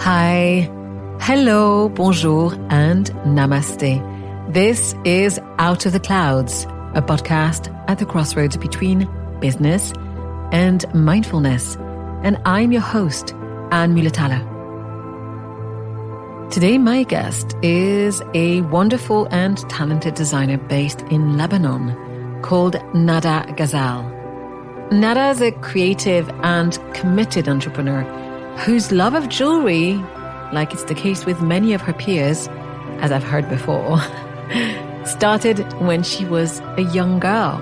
Hi, hello, bonjour, and namaste. This is Out of the Clouds, a podcast at the crossroads between business and mindfulness. And I'm your host, Anne Muhlethaler. Today, my guest is a wonderful and talented designer based in Lebanon called Nada Ghazal. Nada is a creative and committed entrepreneur whose love of jewellery, like it's the case with many of her peers, as I've heard before, started when she was a young girl.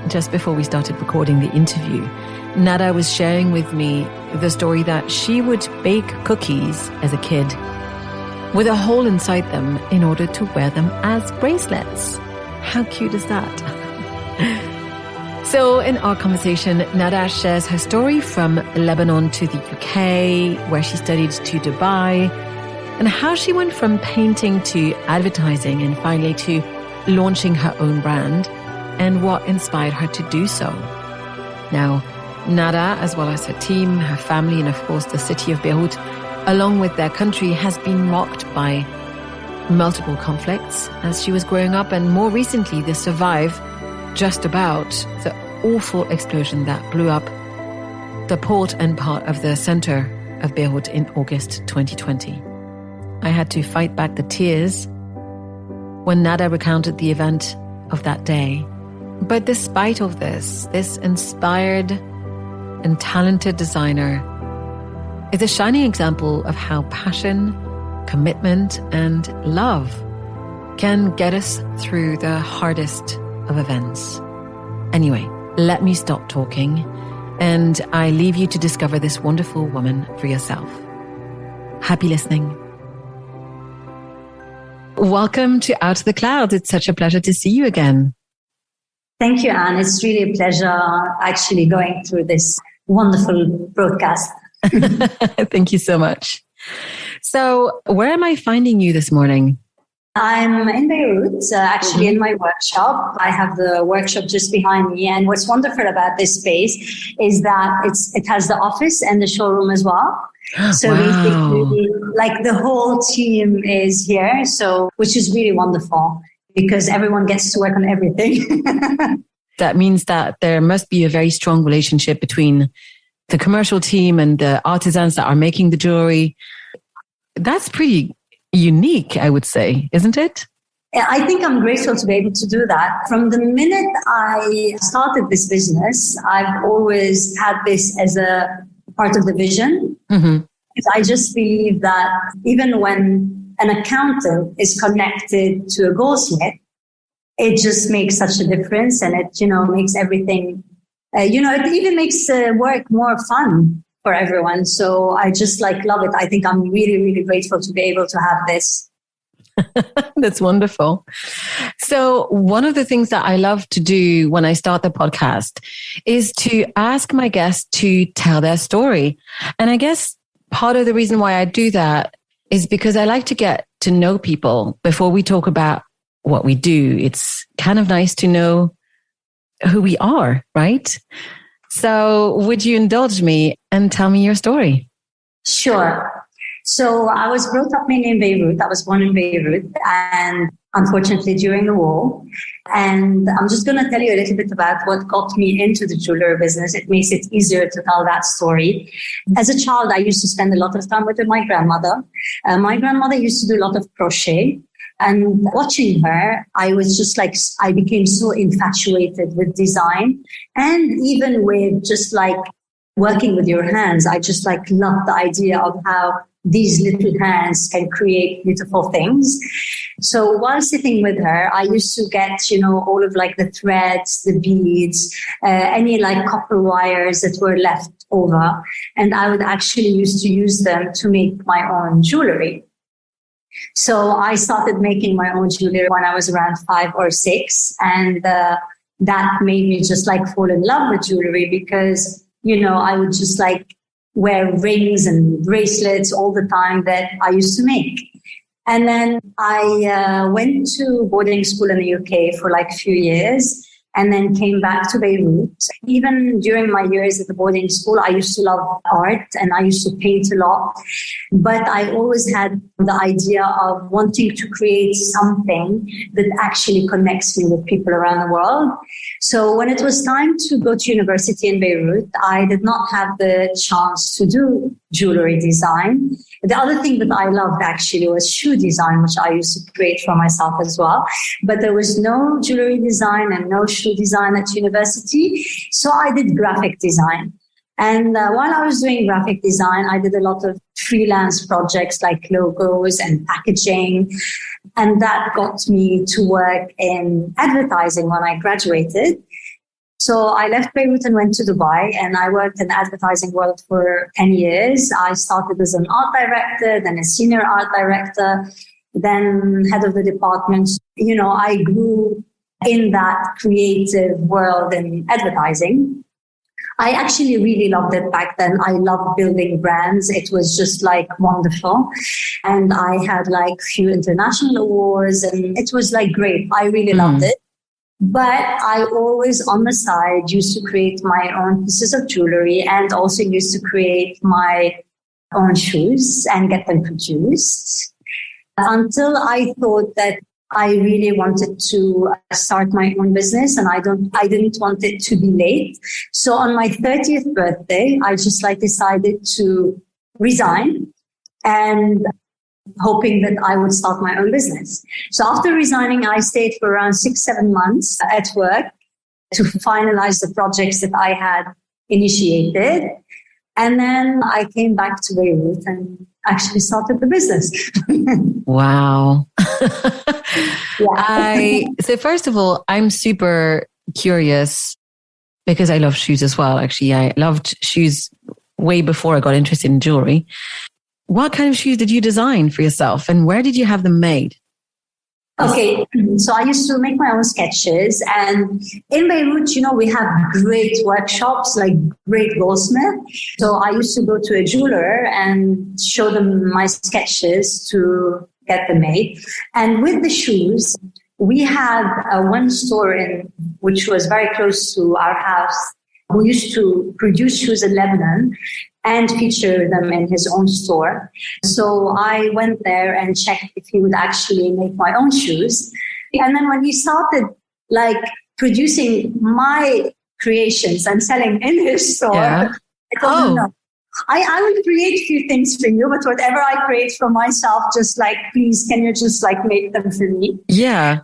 Just before we started recording the interview, Nada was sharing with me the story that she would bake cookies as a kid with a hole inside them in order to wear them as bracelets. How cute is that? So in our conversation, Nada shares her story from Lebanon to the UK, where she studied, to Dubai, and how she went from painting to advertising and finally to launching her own brand, and what inspired her to do so. Now, Nada, as well as her team, her family, and of course the city of Beirut, along with their country, has been rocked by multiple conflicts as she was growing up, and more recently, the survive just about the awful explosion that blew up the port and part of the center of Beirut in August 2020. I had to fight back the tears when Nada recounted the event of that day. But despite all this inspired and talented designer is a shining example of how passion, commitment, and love can get us through the hardest of events. Anyway, let me stop talking and I leave you to discover this wonderful woman for yourself. Happy listening. Welcome to Out of the Clouds. It's such a pleasure to see you again. Thank you, Anne. It's really a pleasure actually going through this wonderful broadcast. Thank you so much. So, where am I finding you this morning? I'm in Beirut, actually in my workshop. I have the workshop just behind me. And what's wonderful about this space is that it has the office and the showroom as well. So basically, like the whole team is here. So, which is really wonderful because everyone gets to work on everything. That means that there must be a very strong relationship between the commercial team and the artisans that are making the jewelry. That's pretty unique, I would say, isn't it? I think I'm grateful to be able to do that. From the minute I started this business, I've always had this as a part of the vision. Mm-hmm. Because I just believe that even when an accountant is connected to a goldsmith, it just makes such a difference, and it, makes everything, it even makes work more fun for everyone. So I just love it. I think I'm really, really grateful to be able to have this. That's wonderful. So one of the things that I love to do when I start the podcast is to ask my guests to tell their story. And I guess part of the reason why I do that is because I like to get to know people before we talk about what we do. It's kind of nice to know who we are, right? So would you indulge me and tell me your story? Sure. So I was brought up mainly in Beirut. I was born in Beirut, and unfortunately during the war. And I'm just going to tell you a little bit about what got me into the jewelry business. It makes it easier to tell that story. As a child, I used to spend a lot of time with my grandmother. My grandmother used to do a lot of crochet. And watching her, I was just I became so infatuated with design and even with just working with your hands. I just loved the idea of how these little hands can create beautiful things. So while sitting with her, I used to get, all of the threads, the beads, any copper wires that were left over. And I would actually used to use them to make my own jewelry. So I started making my own jewelry when I was around 5 or 6. And that made me just fall in love with jewelry because, I would just wear rings and bracelets all the time that I used to make. And then I went to boarding school in the UK for a few years. and then came back to Beirut. Even during my years at the boarding school, I used to love art and I used to paint a lot. But I always had the idea of wanting to create something that actually connects me with people around the world. So when it was time to go to university in Beirut, I did not have the chance to do jewelry design. The other thing that I loved actually was shoe design, which I used to create for myself as well. But there was no jewelry design and no shoe design at university. So I did graphic design. And while I was doing graphic design, I did a lot of freelance projects like logos and packaging. And that got me to work in advertising when I graduated. So I left Beirut and went to Dubai, and I worked in the advertising world for 10 years. I started as an art director, then a senior art director, then head of the department. You know, I grew in that creative world in advertising. I actually really loved it back then. I loved building brands. It was just like wonderful. And I had like few international awards and it was like great. I really loved it. But I always on the side used to create my own pieces of jewelry and also used to create my own shoes and get them produced until I thought that I really wanted to start my own business and I didn't want it to be late. So on my 30th birthday, I just like decided to resign and hoping that I would start my own business. So after resigning, I stayed for around 6-7 months at work to finalize the projects that I had initiated. And then I came back to Beirut and actually started the business. Wow. So first of all, I'm super curious because I love shoes as well. Actually, I loved shoes way before I got interested in jewelry. What kind of shoes did you design for yourself and where did you have them made? Okay, so I used to make my own sketches, and in Beirut, you know, we have great workshops, like great goldsmith. So I used to go to a jeweler and show them my sketches to get them made. And with the shoes, we had one store which was very close to our house, who used to produce shoes in Lebanon and feature them in his own store. So I went there and checked if he would actually make my own shoes. And then when he started like producing my creations and selling in his store, I told him, no, I will create a few things for you, but whatever I create for myself, just like, please, can you just like make them for me? Yeah.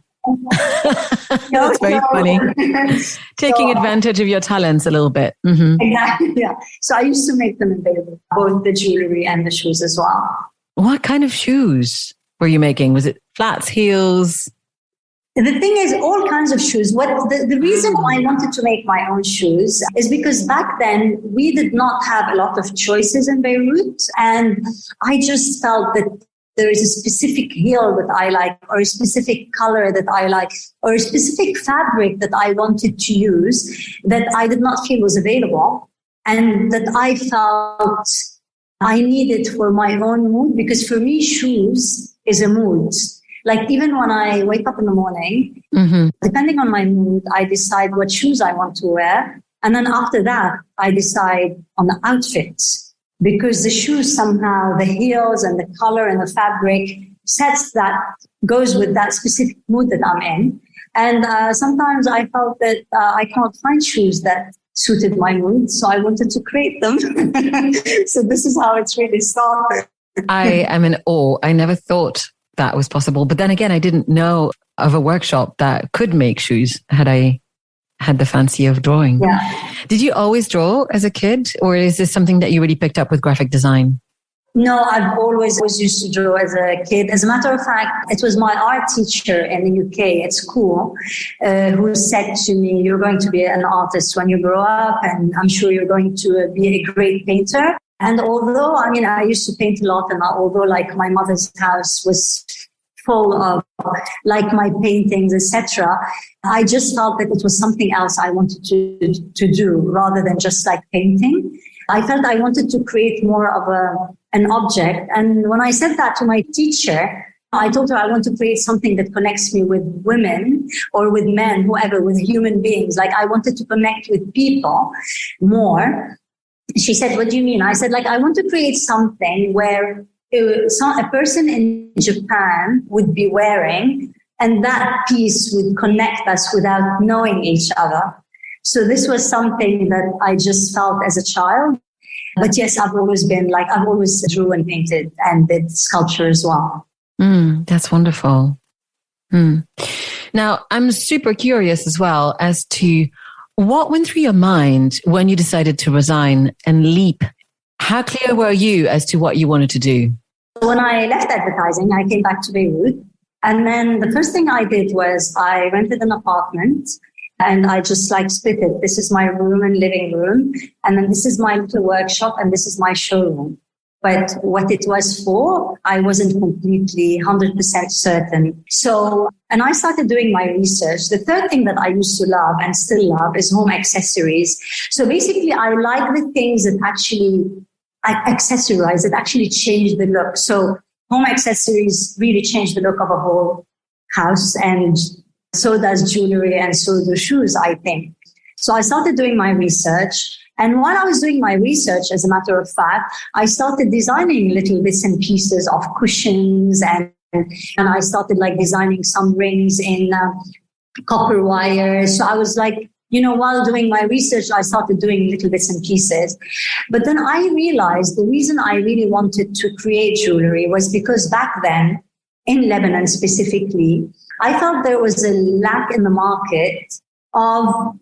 That's very funny. Taking advantage of your talents a little bit. Mm-hmm. Exactly. Yeah. So I used to make them in Beirut, both the jewelry and the shoes as well. What kind of shoes were you making? Was it flats, heels? The thing is, all kinds of shoes. The reason why I wanted to make my own shoes is because back then we did not have a lot of choices in Beirut, and I just felt that there is a specific heel that I like, or a specific color that I like, or a specific fabric that I wanted to use that I did not feel was available, and that I felt I needed for my own mood. Because for me, shoes is a mood. Like even when I wake up in the morning, depending on my mood, I decide what shoes I want to wear. And then after that, I decide on the outfits. Because the shoes somehow, the heels and the color and the fabric goes with that specific mood that I'm in. And sometimes I felt that I can't find shoes that suited my mood. So I wanted to create them. So this is how it's really started. I am in awe. I never thought that was possible. But then again, I didn't know of a workshop that could make shoes had I had the fancy of drawing. Yeah. Did you always draw as a kid, or is this something that you really picked up with graphic design? No, I've always used to draw as a kid. As a matter of fact, it was my art teacher in the UK at school who said to me, you're going to be an artist when you grow up, and I'm sure you're going to be a great painter. And although, I used to paint a lot, and although like my mother's house was full of like my paintings, etc., I just felt that it was something else I wanted to do rather than just like painting. I felt I wanted to create more of an object. And when I said that to my teacher, I told her I want to create something that connects me with women or with men, whoever, with human beings. Like I wanted to connect with people more. She said, what do you mean? I said, like, I want to create something where a person in Japan would be wearing, and that piece would connect us without knowing each other. So this was something that I just felt as a child. But yes, I've always drew and painted and did sculpture as well. That's wonderful. Now, I'm super curious as well as to what went through your mind when you decided to resign and leap. How clear were you as to what you wanted to do? When I left advertising, I came back to Beirut. And then the first thing I did was I rented an apartment and I just split it. This is my room and living room. And then this is my little workshop and this is my showroom. But what it was for, I wasn't completely 100% certain. And I started doing my research. The third thing that I used to love and still love is home accessories. So basically, I like the things that actually accessorize, that actually change the look. So home accessories really change the look of a whole house. And so does jewelry and so do shoes, I think. So I started doing my research. And while I was doing my research, as a matter of fact, I started designing little bits and pieces of cushions and I started designing some rings in copper wire. So I was while doing my research, I started doing little bits and pieces. But then I realized the reason I really wanted to create jewelry was because back then, in Lebanon specifically, I felt there was a lack in the market of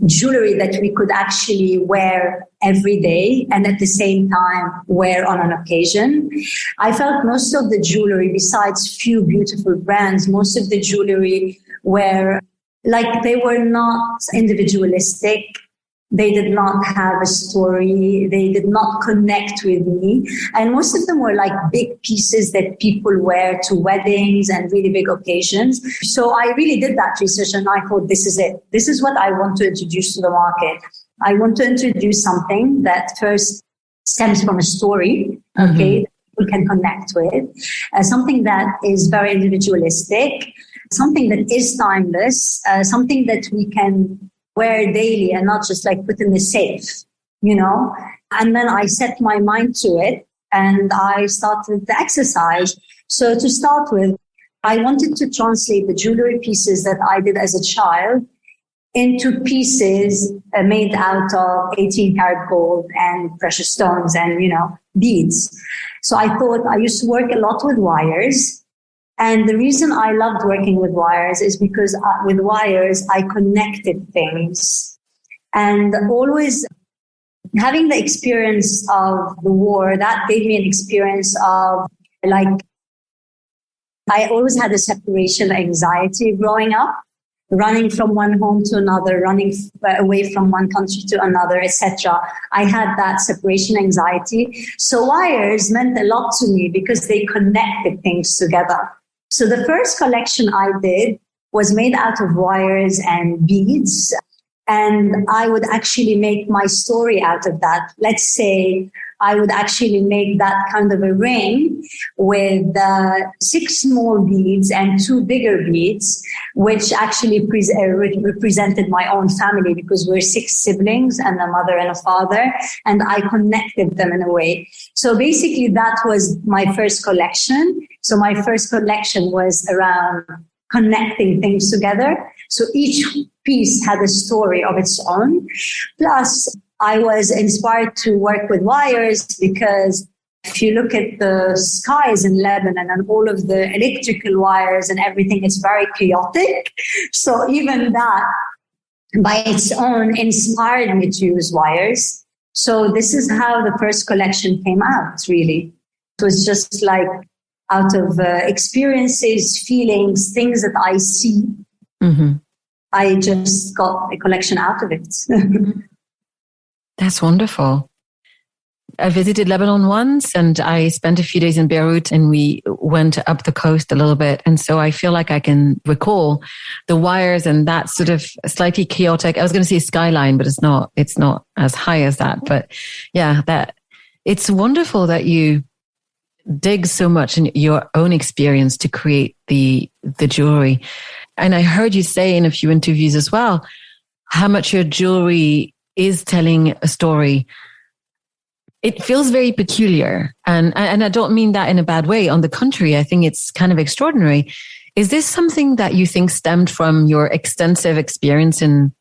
jewelry that we could actually wear every day and at the same time wear on an occasion. I felt most of the jewelry, besides few beautiful brands, most of the jewelry were they were not individualistic. They did not have a story. They did not connect with me. And most of them were big pieces that people wear to weddings and really big occasions. So I really did that research and I thought, this is it. This is what I want to introduce to the market. I want to introduce something that first stems from a story, okay, that people can connect with, something that is very individualistic, something that is timeless, something that we can wear daily and not just put in the safe, And then I set my mind to it and I started the exercise. So to start with, I wanted to translate the jewelry pieces that I did as a child into pieces made out of 18 karat gold and precious stones and, beads. So I thought I used to work a lot with wires. And the reason I loved working with wires is because with wires, I connected things. And always having the experience of the war, that gave me an experience of I always had a separation anxiety growing up, running from one home to another, running away from one country to another, etc. I had that separation anxiety. So wires meant a lot to me because they connected things together. So the first collection I did was made out of wires and beads. And I would actually make my story out of that. Let's say I would actually make that kind of a ring with 6 small beads and 2 bigger beads, which actually represented my own family because we're 6 siblings and a mother and a father, and I connected them in a way. So basically that was my first collection. So my first collection was around connecting things together. So each piece had a story of its own. Plus, I was inspired to work with wires because if you look at the skies in Lebanon and all of the electrical wires and everything, it's very chaotic. So even that by its own inspired me to use wires. So this is how the first collection came out, really. It was just out of experiences, feelings, things that I see. Mm-hmm. I just got a collection out of it. That's wonderful. I visited Lebanon once and I spent a few days in Beirut and we went up the coast a little bit. And so I feel like I can recall the wires and that sort of slightly chaotic, I was going to say skyline, but it's not as high as that. But yeah, that it's wonderful that you dig so much in your own experience to create the jewelry. And I heard you say in a few interviews as well, how much your jewelry is telling a story. It feels very peculiar. And I don't mean that in a bad way. On the contrary, I think it's kind of extraordinary. Is this something that you think stemmed from your extensive experience in,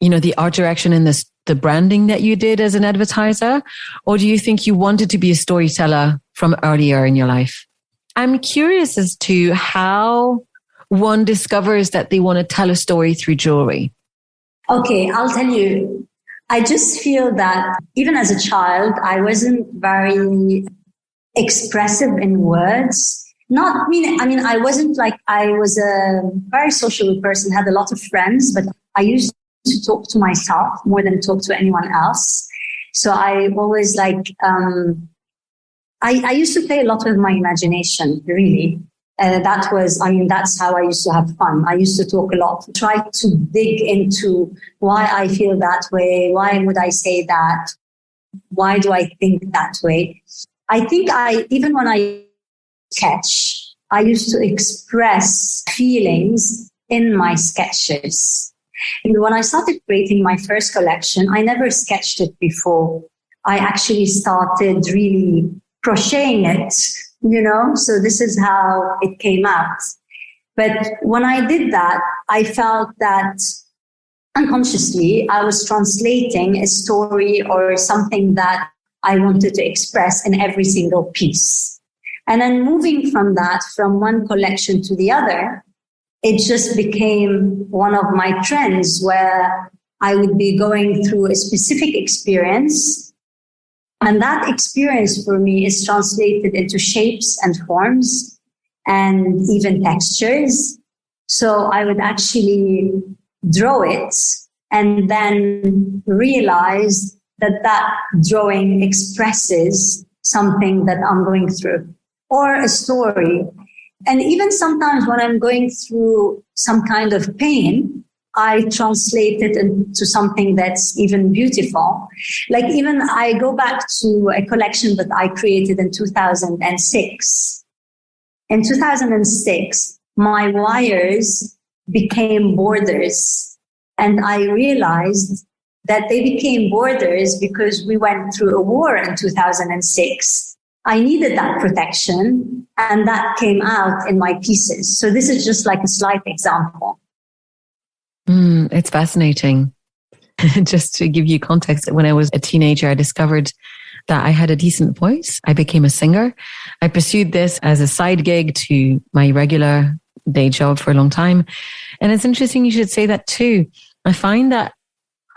the art direction and the branding that you did as an advertiser? Or do you think you wanted to be a storyteller from earlier in your life? I'm curious as to how one discovers that they want to tell a story through jewelry. Okay, I'll tell you. I just feel that even as a child, I wasn't very expressive in words. I wasn't like, I was a very social person, had a lot of friends, but I used to talk to myself more than talk to anyone else. So I always I used to play a lot with my imagination, really. That's how I used to have fun. I used to talk a lot, try to dig into why I feel that way. Why would I say that? Why do I think that way? I think even when I sketch, I used to express feelings in my sketches. And when I started creating my first collection, I never sketched it before. I actually started really crocheting it, so this is how it came out. But when I did that, I felt that unconsciously I was translating a story or something that I wanted to express in every single piece. And then moving from one collection to the other, it just became one of my trends where I would be going through a specific experience. And that experience for me is translated into shapes and forms and even textures. So I would actually draw it and then realize that drawing expresses something that I'm going through or a story. And even sometimes when I'm going through some kind of pain, I translate it into something that's even beautiful. Like even I go back to a collection that I created in 2006. In 2006, my wires became borders. And I realized that they became borders because we went through a war in 2006. I needed that protection, and that came out in my pieces. So this is just like a slight example. It's fascinating. Just to give you context, when I was a teenager, I discovered that I had a decent voice. I became a singer. I pursued this as a side gig to my regular day job for a long time. And it's interesting you should say that too. I find that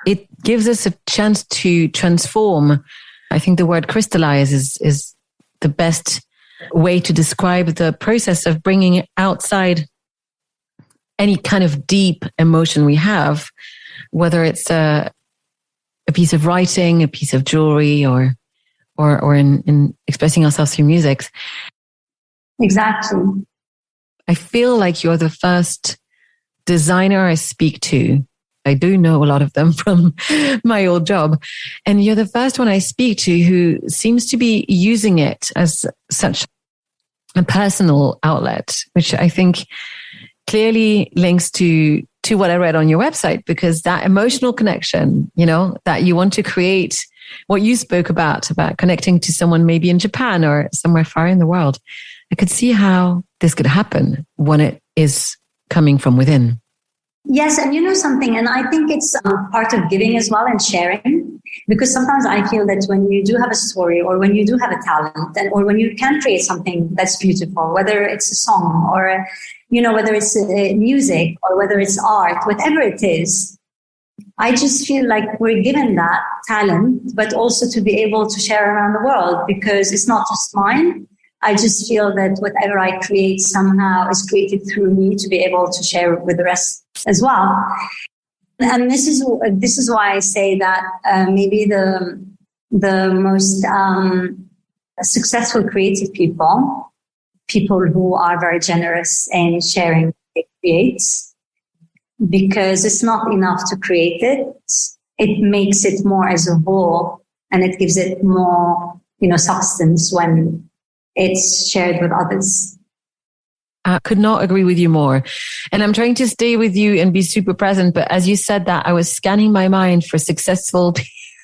it gives us a chance to transform. I think the word crystallize is the best way to describe the process of bringing outside any kind of deep emotion we have, whether it's a piece of writing, a piece of jewelry, or in expressing ourselves through music. Exactly. I feel like you're the first designer I speak to. I do know a lot of them from my old job. And you're the first one I speak to who seems to be using it as such a personal outlet, which I think clearly links to what I read on your website, because that emotional connection, that you want to create, what you spoke about connecting to someone maybe in Japan or somewhere far in the world. I could see how this could happen when it is coming from within. Yes, and something, and I think it's part of giving as well and sharing, because sometimes I feel that when you do have a story or when you do have a talent or when you can create something that's beautiful, whether it's a song or, whether it's music or whether it's art, whatever it is, I just feel like we're given that talent, but also to be able to share around the world, because it's not just mine. I just feel that whatever I create somehow is created through me to be able to share with the rest as well. And this is why I say that maybe the most successful creative people who are very generous in sharing what they create, because it's not enough to create it. It makes it more as a whole, and it gives it more, substance when it's shared with others. I could not agree with you more. And I'm trying to stay with you and be super present. But as you said that, I was scanning my mind for successful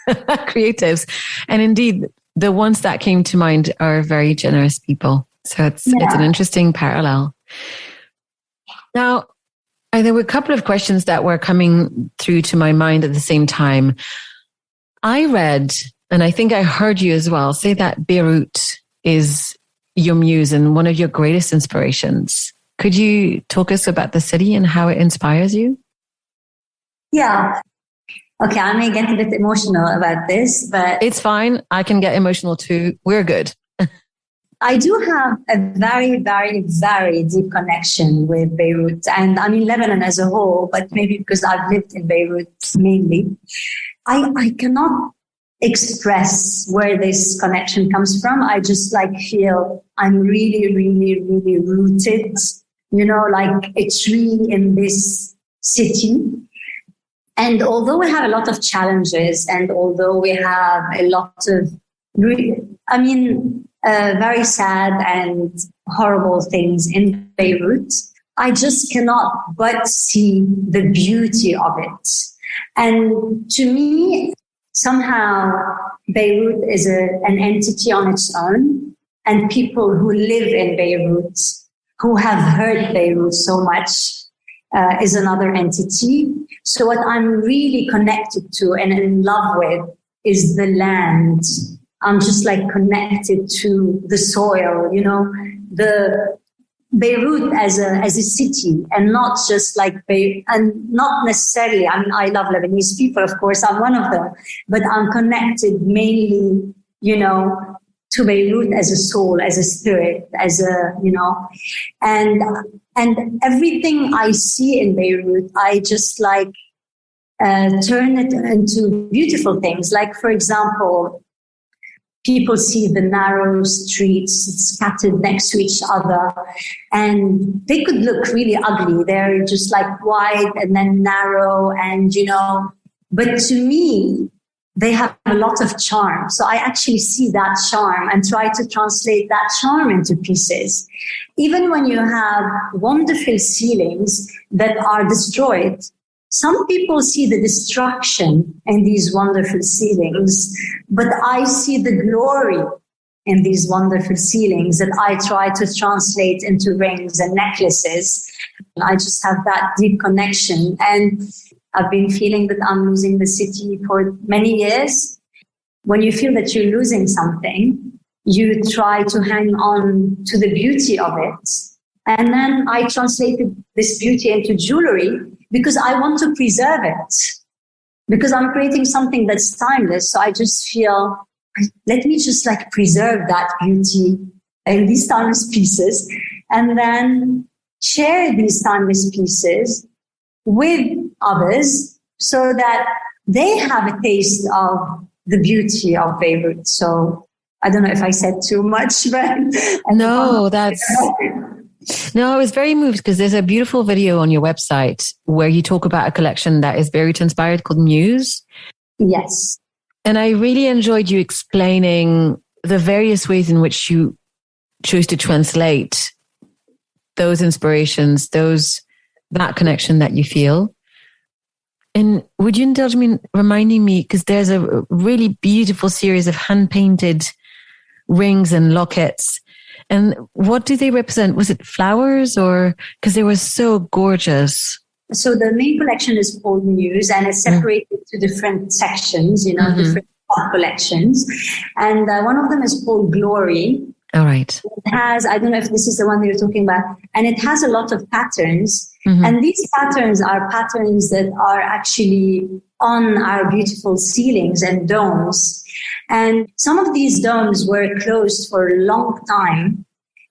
creatives. And indeed, the ones that came to mind are very generous people. So it's an interesting parallel. Now, there were a couple of questions that were coming through to my mind at the same time. I read, and I think I heard you as well, say that Beirut is your muse and one of your greatest inspirations. Could you talk us about the city and how it inspires you? Yeah. Okay, I may get a bit emotional about this, but... It's fine. I can get emotional too. We're good. I do have a very, very, very deep connection with Beirut. And I mean, Lebanon as a whole, but maybe because I've lived in Beirut mainly. I cannot express where this connection comes from. I just feel I'm really, really, really rooted, like a tree in this city. And although we have a lot of challenges and although we have a lot of, very sad and horrible things in Beirut, I just cannot but see the beauty of it. And to me, somehow Beirut is an entity on its own, and people who live in Beirut, who have heard Beirut so much, is another entity. So what I'm really connected to and in love with is the land. I'm just connected to the soil, the Beirut as a city, and not just Beirut, and not necessarily. I mean, I love Lebanese people, of course, I'm one of them, but I'm connected mainly, to Beirut as a soul, as a spirit, and everything I see in Beirut, I just turn it into beautiful things. Like, for example, people see the narrow streets scattered next to each other, and they could look really ugly. They're just wide and then narrow, and but to me, they have a lot of charm. So I actually see that charm and try to translate that charm into pieces. Even when you have wonderful ceilings that are destroyed, some people see the destruction in these wonderful ceilings, but I see the glory in these wonderful ceilings that I try to translate into rings and necklaces. I just have that deep connection. And I've been feeling that I'm losing the city for many years. When you feel that you're losing something, you try to hang on to the beauty of it. And then I translated this beauty into jewellery, because I want to preserve it, because I'm creating something that's timeless. So I just feel, let me just preserve that beauty in these timeless pieces, and then share these timeless pieces with others so that they have a taste of the beauty of Beirut. So I don't know if I said too much, but... No, I was very moved because there's a beautiful video on your website where you talk about a collection that is Beirut inspired called Muse. Yes. And I really enjoyed you explaining the various ways in which you chose to translate those inspirations, that connection that you feel. And would you indulge me in reminding me, because there's a really beautiful series of hand-painted rings and lockets. And what do they represent? Was it flowers or, because they were so gorgeous? So the main collection is called Muse, and it's separated to different sections, different collections. And one of them is called Glory. All right. It has, I don't know if this is the one that you're talking about, and it has a lot of patterns. And these patterns are patterns that are actually on our beautiful ceilings and domes. And some of these domes were closed for a long time.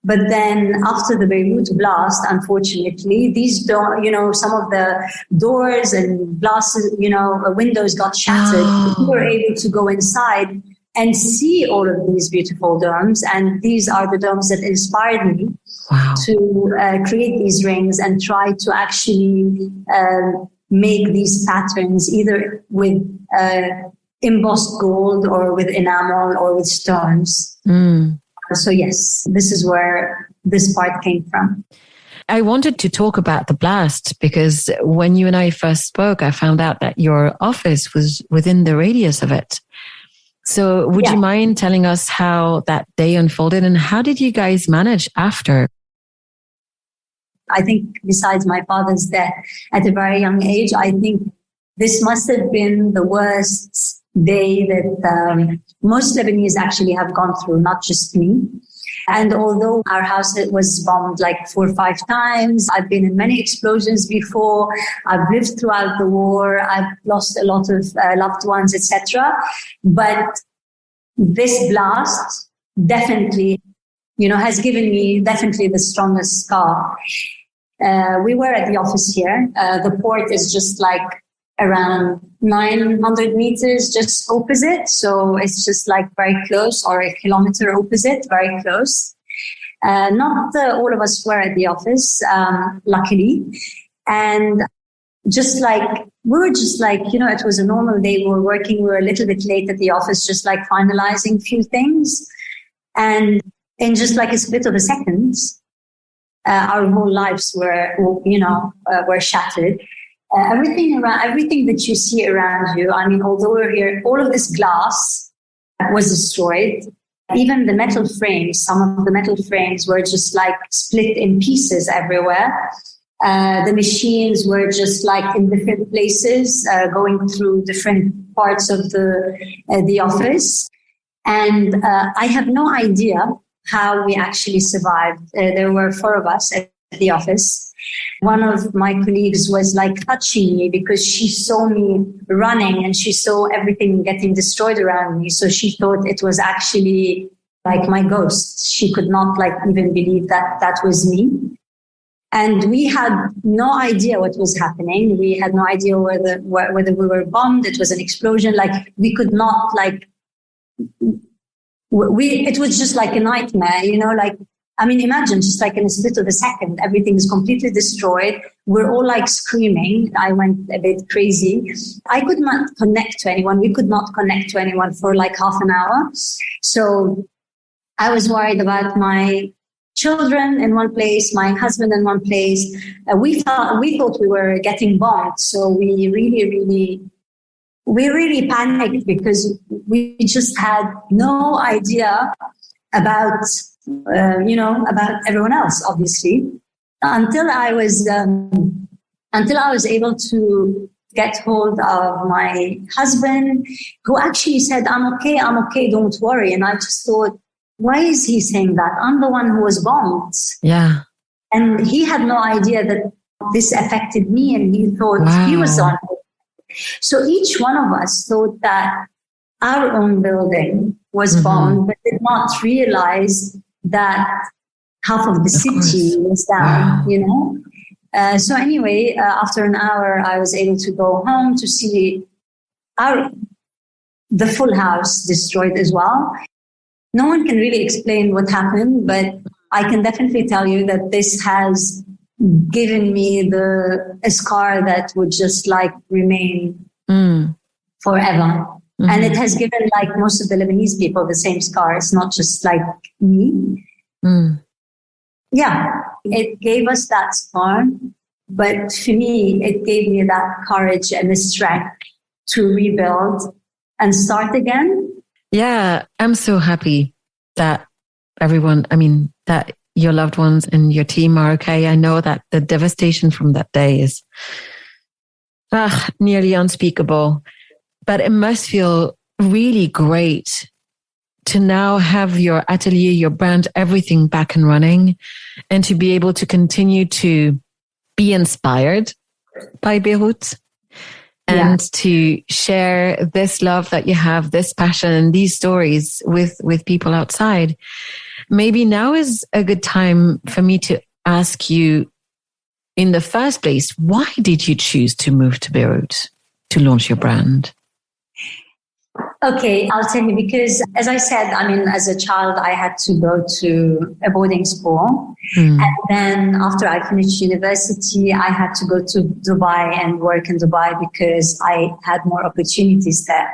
But then after the Beirut blast, unfortunately, these some of the doors and glasses, windows got shattered. We were able to go inside and see all of these beautiful domes. And these are the domes that inspired me to create these rings and try to actually make these patterns either with embossed gold or with enamel or with stones. So yes, this is where this part came from. I wanted to talk about the blast because when you and I first spoke, I found out that your office was within the radius of it. So would you mind telling us how that day unfolded and how did you guys manage after? I think besides my father's death at a very young age, I think this must have been the worst day that most Lebanese actually have gone through, not just me. And although our house was bombed like 4 or 5 times, I've been in many explosions before. I've lived throughout the war. I've lost a lot of loved ones, etc. But this blast definitely, has given me definitely the strongest scar. We were at the office here. The port is just like around 900 meters just opposite. So it's just like very close, or a kilometer opposite, very close. Not all of us were at the office, luckily. And we were just like, it was a normal day. We were working. We were a little bit late at the office, just like finalizing a few things. And in just like a split of a second, our whole lives were shattered. Everything that you see around you, I mean, although we're here, all of this glass was destroyed. Even the metal frames, some of the metal frames were just like split in pieces everywhere. The machines were just like in different places, going through different parts of the office. And I have no idea how we actually survived. There were 4 of us at the office. One of my colleagues was like touching me because she saw me running and she saw everything getting destroyed around me. So she thought it was actually like my ghost. She could not like even believe that was me. And we had no idea what was happening. We had no idea whether we were bombed. It was an explosion. Like we could not it was just like a nightmare, imagine just like in a split of a second, everything is completely destroyed. We're all like screaming. I went a bit crazy. I could not connect to anyone. We could not connect to anyone for like half an hour. So I was worried about my children in one place, my husband in one place. We thought we were getting bombed. So we really panicked because we just had no idea about everyone else, obviously, until I was able to get hold of my husband, who actually said, I'm okay, don't worry. And I just thought, why is he saying that? I'm the one who was bombed. Yeah. And he had no idea that this affected me, and he thought he was on it. So each one of us thought that our own building was bombed, but did not realize that half of the city was down, So anyway, after an hour, I was able to go home to see the full house destroyed as well. No one can really explain what happened, but I can definitely tell you that this has given me a scar that would just like remain forever. And it has given like most of the Lebanese people the same scars, not just like me. Yeah, it gave us that scar. But for me, it gave me that courage and the strength to rebuild and start again. Yeah, I'm so happy that that your loved ones and your team are okay. I know that the devastation from that day is nearly unspeakable. But it must feel really great to now have your atelier, your brand, everything back and running, and to be able to continue to be inspired by Beirut and to share this love that you have, this passion and these stories with people outside. Maybe now is a good time for me to ask you, in the first place, why did you choose to move to Beirut to launch your brand? Okay, I'll tell you, because as I said, as a child, I had to go to a boarding school. And then after I finished university, I had to go to Dubai and work in Dubai because I had more opportunities there.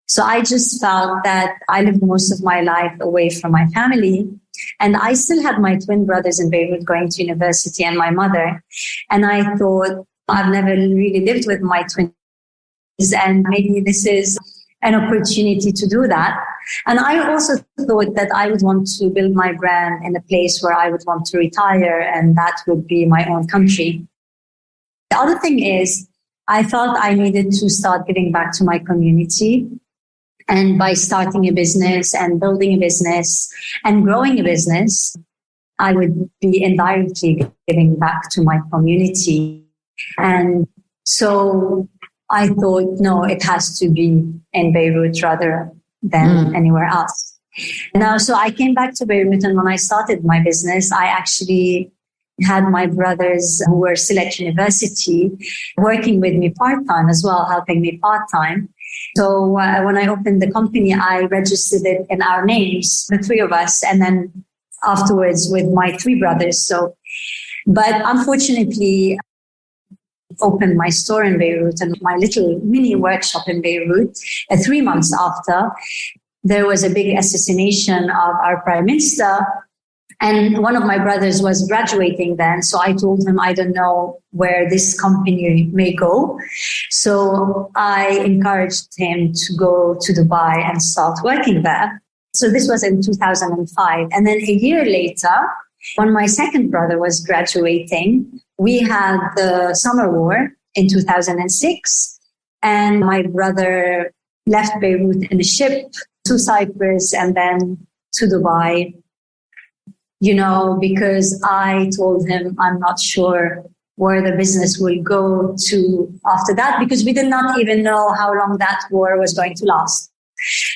So I just felt that I lived most of my life away from my family. And I still had my twin brothers in Beirut going to university and my mother. And I thought, I've never really lived with my twins, and maybe this is an opportunity to do that. And I also thought that I would want to build my brand in a place where I would want to retire, and that would be my own country. The other thing is, I felt I needed to start giving back to my community. And by starting a business and building a business and growing a business, I would be indirectly giving back to my community. And so I thought, no, it has to be in Beirut rather than anywhere else. Now, so I came back to Beirut, and when I started my business, I actually had my brothers who were still at university working with me part-time as well, helping me part-time. So when I opened the company, I registered it in our names, the three of us, and then afterwards with my three brothers. So, but unfortunately, opened my store in Beirut and my little mini workshop in Beirut 3 months after there was a big assassination of our prime minister. And one of my brothers was graduating then. So I told him, I don't know where this company may go. So I encouraged him to go to Dubai and start working there. So this was in 2005. And then a year later, when my second brother was graduating, we had the summer war in 2006. And my brother left Beirut in a ship to Cyprus and then to Dubai. You know, because I told him I'm not sure where the business will go to after that, because we did not even know how long that war was going to last.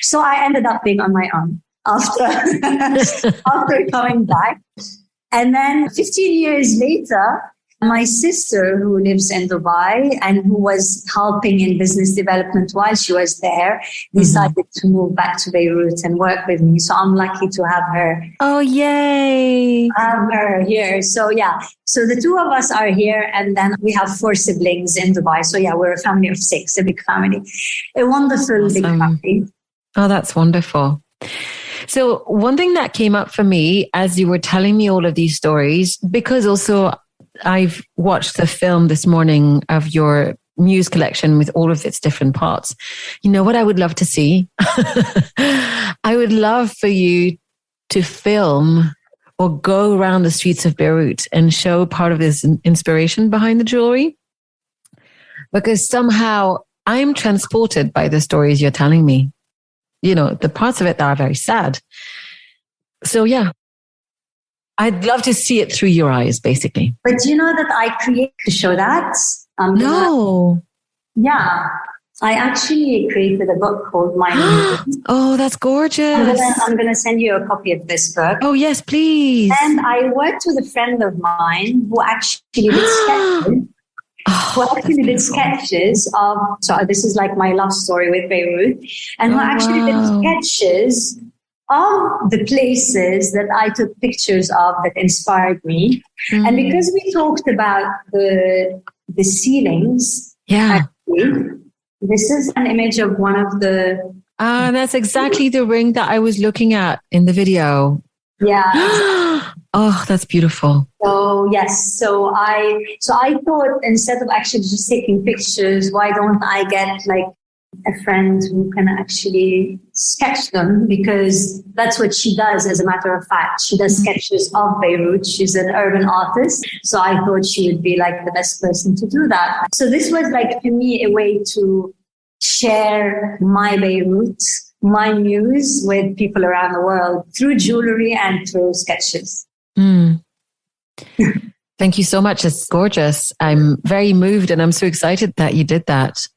So I ended up being on my own after, after coming back. And then 15 years later, my sister, who lives in Dubai and who was helping in business development while she was there, decided to move back to Beirut and work with me. So I'm lucky to have her. Oh, yay. Have her here. So yeah, so the two of us are here, and then we have 4 siblings in Dubai. So yeah, we're a family of 6, a big family, a wonderful big family. Oh, that's wonderful. So one thing that came up for me as you were telling me all of these stories, because also I've watched the film this morning of your muse collection with all of its different parts. You know what I would love to see? I would love for you to film or go around the streets of Beirut and show part of this inspiration behind the jewelry. Because somehow I'm transported by the stories you're telling me. You know, the parts of it that are very sad. So yeah. I'd love to see it through your eyes, basically. But you know that I created to show that? No. Yeah. I actually created a book called My Muse. Oh, that's gorgeous. I'm going to send you a copy of this book. Oh, yes, please. And I worked with a friend of mine who actually did sketches. Sketches of, so this is like my love story with Beirut, and who actually did sketches of the places that I took pictures of that inspired me. And because we talked about the ceilings, actually, this is an image of one of the... that's exactly the ring that I was looking at in the video. Yeah. Oh, that's beautiful. So yes, so I thought instead of actually just taking pictures, why don't I get like a friend who can actually sketch them, because that's what she does. As a matter of fact, she does sketches of Beirut. She's an urban artist. So I thought she would be like the best person to do that. So this was like for me a way to share my Beirut, my muse with people around the world through jewelry and through sketches. Thank you so much. It's gorgeous. I'm very moved and I'm so excited that you did that.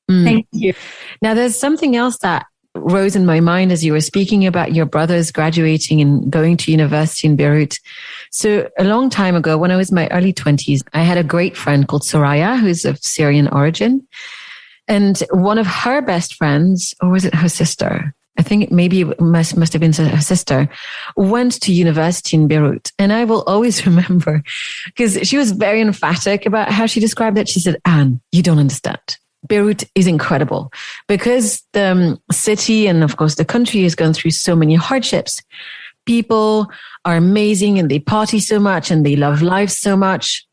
Thank you. Now, there's something else that rose in my mind as you were speaking about your brothers graduating and going to university in Beirut. So a long time ago, when I was in my early 20s, I had a great friend called Soraya, who's of Syrian origin. And one of her best friends, or was it her sister? I think maybe it must have been her sister, went to university in Beirut. And I will always remember, because she was very emphatic about how she described it. She said, Anne, you don't understand. Beirut is incredible because the city and of course the country has gone through so many hardships. People are amazing and they party so much and they love life so much.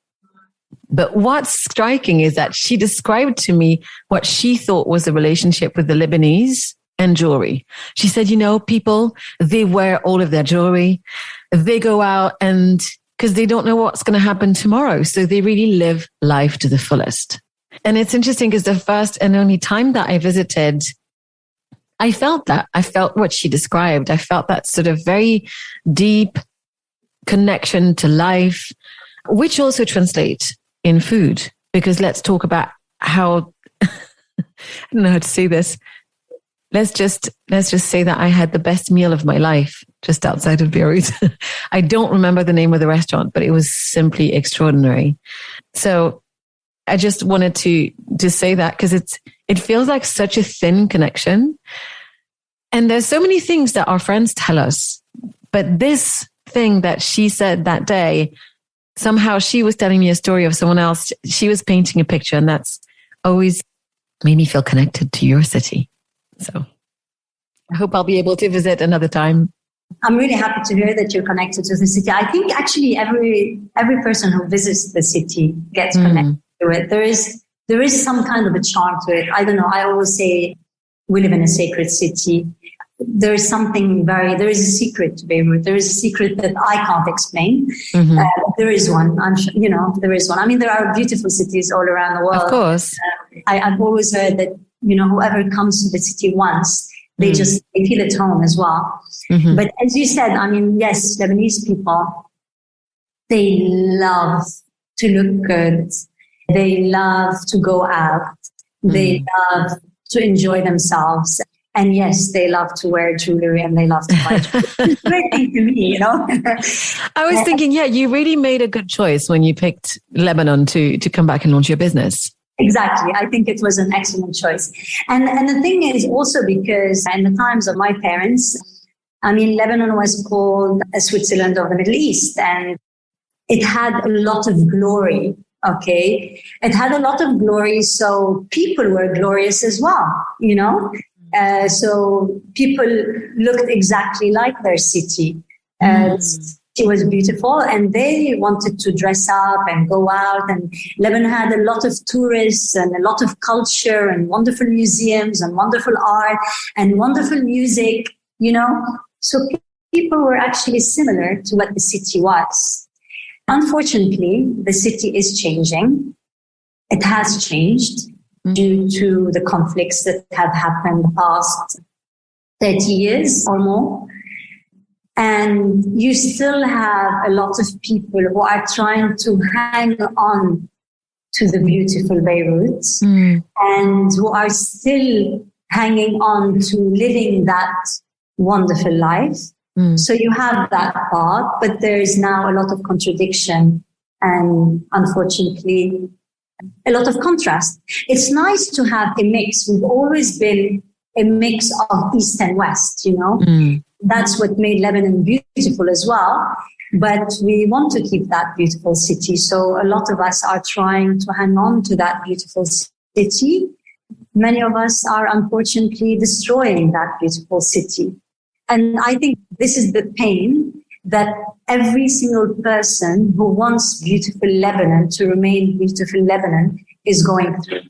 But what's striking is that she described to me what she thought was the relationship with the Lebanese and jewelry. She said, people, they wear all of their jewelry. They go out and because they don't know what's going to happen tomorrow. So they really live life to the fullest. And it's interesting because the first and only time that I visited, I felt that. I felt what she described. I felt that sort of very deep connection to life, which also translates in food. Because let's talk about how, I don't know how to say this. Let's just say that I had the best meal of my life just outside of Beirut. I don't remember the name of the restaurant, but it was simply extraordinary. So I just wanted to say that because it feels like such a thin connection. And there's so many things that our friends tell us, but this thing that she said that day, somehow she was telling me a story of someone else. She was painting a picture, and that's always made me feel connected to your city. So I hope I'll be able to visit another time. I'm really happy to hear that you're connected to the city. I think actually every person who visits the city gets connected to it. There is some kind of a charm to it. I don't know. I always say we live in a sacred city. There is there is a secret to Beirut. There is a secret that I can't explain. There is one. I'm sure, there is one. I mean, there are beautiful cities all around the world. Of course. I've always heard that, whoever comes to the city once, they feel at home as well. But as you said, I mean, yes, Lebanese people, they love to look good. They love to go out. They love to enjoy themselves. And yes, they love to wear jewelry and they love to buy jewelry. It's a great thing to me, I was thinking, you really made a good choice when you picked Lebanon to come back and launch your business. Exactly. I think it was an excellent choice. And the thing is also because in the times of my parents, I mean, Lebanon was called a Switzerland of the Middle East, and it had a lot of glory. Okay. It had a lot of glory. So people were glorious as well, so people looked exactly like their city. It was beautiful and they wanted to dress up and go out. And Lebanon had a lot of tourists and a lot of culture and wonderful museums and wonderful art and wonderful music, So people were actually similar to what the city was. Unfortunately, the city is changing. It has changed due to the conflicts that have happened the past 30 years or more. And you still have a lot of people who are trying to hang on to the beautiful Beirut and who are still hanging on to living that wonderful life. So you have that part, but there is now a lot of contradiction and unfortunately a lot of contrast. It's nice to have a mix. We've always been a mix of East and West, That's what made Lebanon beautiful as well. But we want to keep that beautiful city. So a lot of us are trying to hang on to that beautiful city. Many of us are unfortunately destroying that beautiful city. And I think this is the pain that every single person who wants beautiful Lebanon to remain beautiful Lebanon is going through.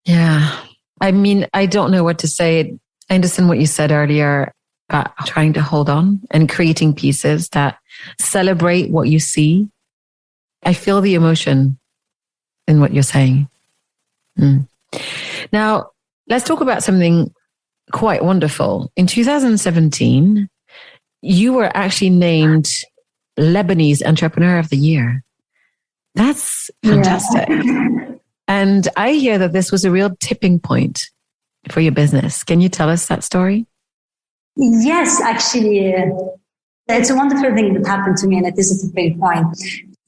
Yeah. I mean, I don't know what to say. I understand what you said earlier about trying to hold on and creating pieces that celebrate what you see. I feel the emotion in what you're saying. Now, let's talk about something quite wonderful. In 2017, you were actually named Lebanese Entrepreneur of the Year. That's fantastic. Yeah. And I hear that this was a real tipping point for your business. Can you tell us that story? Yes, actually, it's a wonderful thing that happened to me, and it is a tipping point.